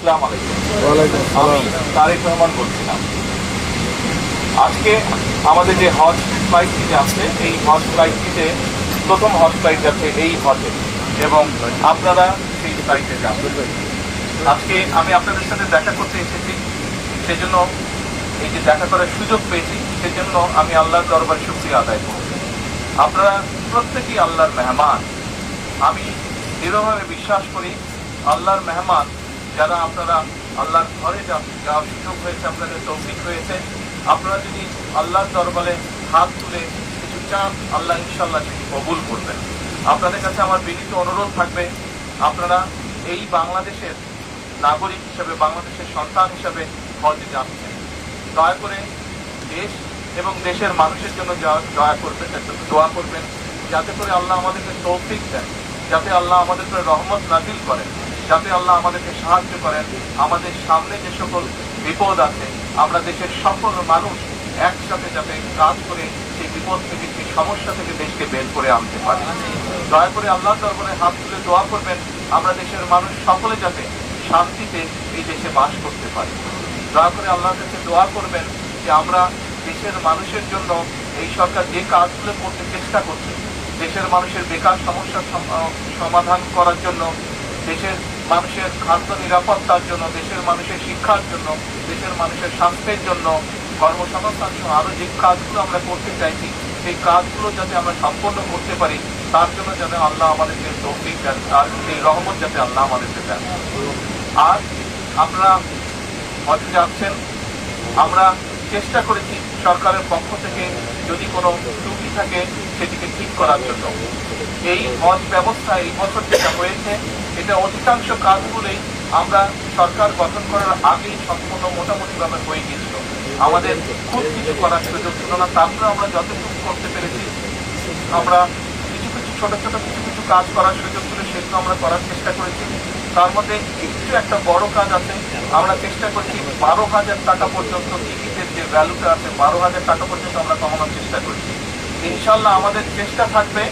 আসসালামু আলাইকুম। ওয়ালাইকুম আমি আসসালাম। তারেক রহমান বলছিলাম। আজকে আমাদের যে হজ ফ্লাইটটি যাচ্ছে, এই হজ ফ্লাইটটিতে প্রথম হজ ফ্লাইট যাচ্ছে এই হজে, এবং আপনারা সেই ফ্লাইটে যাবেন। আজকে আমি আপনাদের সাথে দেখা করতে এসেছি, সেজন্য এই যে দেখা করার সুযোগ পেয়েছি, সেজন্য আমি আল্লাহর দরবারে শুকরিয়া আদায় করব। আপনারা প্রত্যেকেই আল্লাহর মেহমান। আমি দৃঢ়ভাবে বিশ্বাস করি আল্লাহর মেহমান যারা আপনারা আল্লাহর ঘরে যাওয়ার সুযোগ হয়েছে, আপনাদের তৌফিক হয়েছে, আপনারা যদি আল্লাহর দরবারে হাত তুলে কিছু চান, আল্লাহ ইনশাল্লাহ সেটি কবুল করবেন। আপনাদের কাছে আমার বিনীত অনুরোধ থাকবে, আপনারা এই বাংলাদেশের নাগরিক হিসেবে, বাংলাদেশের সন্তান হিসেবে হজে যাচ্ছেন, দয়া করে দেশ এবং দেশের মানুষের জন্য দয়া করবেন, দোয়া করবেন, যাতে করে আল্লাহ আমাদেরকে তৌফিক দেন, যাতে আল্লাহ আমাদের উপরে রহমত নাজিল করেন, যাতে আল্লাহ আমাদেরকে সাহায্য করেন। আমাদের সামনে যে সকল বিপদ আছে, আমরা দেশের সকল মানুষ একসাথে যাতে কাজ করে সেই বিপদ থেকে, সেই সমস্যা থেকে দেশকে বের করে আনতে পারি। দয়া করে আল্লাহ দরবারে হাত তুলে দোয়া করবেন, আমরা দেশের মানুষ সকলে যাতে শান্তিতে এই দেশে বাস করতে পারি। দয়া করে আল্লাহর কাছে দোয়া করবেন যে আমরা দেশের মানুষের জন্য এই সরকার যে কাজগুলো করতে চেষ্টা করছে, দেশের মানুষের বেকার সমস্যার সমাধান করার জন্য, দেশের মানুষের খাদ্য নিরাপত্তার জন্য, দেশের মানুষের শিক্ষার জন্য, দেশের মানুষের স্বাস্থ্যের জন্য, কর্মসংস্থান সহ আরো যে কাজগুলো আমরা করতে চাইছি, সেই কাজগুলো যাতে আমরা সম্পন্ন করতে পারি, তার জন্য যাতে আল্লাহ আমাদেরকে তৌফিক দেন, আর সেই রহমত যাতে আল্লাহ আমাদেরকে দেন। আর আপনারা হজে যাচ্ছেন, আমরা চেষ্টা করেছি সরকারের পক্ষ থেকে যদি কোনো ত্রুটি থাকে সেটিকে ঠিক করার জন্য। এই হজ ব্যবস্থা এই বছর যেটা হয়েছে, এটা অধিকাংশ কাজগুলোই আমরা সরকার গঠন করার আগেই সম্পূর্ণ মোটামুটিভাবে হয়ে গিয়েছিল। আমাদের খুব কিছু করার সুযোগ ছিল না, তারপরে আমরা যতটুকু করতে পেরেছি, আমরা কিছু কিছু ছোট ছোট কিছু কাজ করার সুযোগ ছিল, সেগুলো আমরা করার চেষ্টা করেছি। তার মধ্যে একটু একটা বড় কাজ আছে, আমরা চেষ্টা করছি 12,000 টাকা পর্যন্ত টিকিটের যে ভ্যালুটা আছে, 12,000 টাকা পর্যন্ত আমরা কমানোর চেষ্টা করছি। ইনশাল্লাহ আমাদের চেষ্টা থাকবে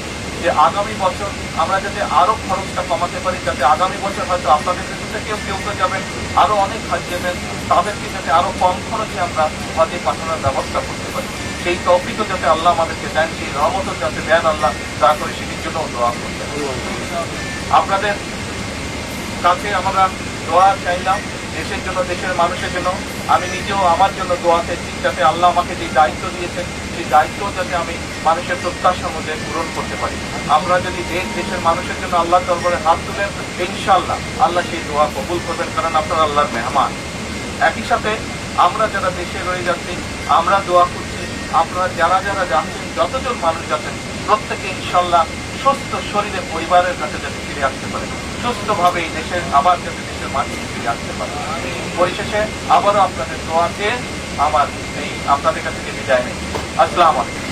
যে আগামী বছর আমরা যাতে আরো খরচটা কমাতে পারি, যাতে আগামী বছর হয়তো আপনাদের থেকে কেউ কেউ যাবেন, আরো অনেক হাজ যাবেন, তাদেরকে যাতে আরো কম খরচে আমরা হজে পাঠানোর ব্যবস্থা করতে পারি। সেই তৌফিকও যাতে আল্লাহ আমাদেরকে দেন, সেই রহমতও যাতে দেন আল্লাহ, তা করে সেটির জন্য দোয়া করবেন। আপনাদের কাছে আমরা দোয়া চাইলাম দেশের জন্য, দেশের মানুষের জন্য। আমি নিজেও আমার জন্য দোয়া চাইছি, যাতে আল্লাহ আমাকে যে দায়িত্ব দিয়েছেন, সেই দায়িত্ব যাতে আমি মানুষের প্রত্যাশা মধ্যে পূরণ করতে পারি। আমরা যদি দেশের মানুষের জন্য আল্লাহ দরবারে হাত তুলেন, ইনশাআল্লাহ আল্লাহ সেই দোয়া কবুল করবেন, কারণ আপনারা আল্লাহর মেহমান। একই সাথে আমরা যারা দেশে রয়ে যাচ্ছি, আমরা দোয়া করছি আপনারা যারা যারা যাচ্ছেন, যতজন মানুষ যাচ্ছেন, প্রত্যেকে ইনশাআল্লাহ সুস্থ শরীরে পরিবারের কাছে যাতে ফিরে আসতে পারে, সুস্থভাবে এই দেশের আবার যাতে দেশের মাটিতে ফিরে আসতে পারে। পরিশেষে আবারও আপনাদের দোয়াতে আমার এই আপনাদের কাছে বিদায় নেই। আসসালামু আলাইকুম।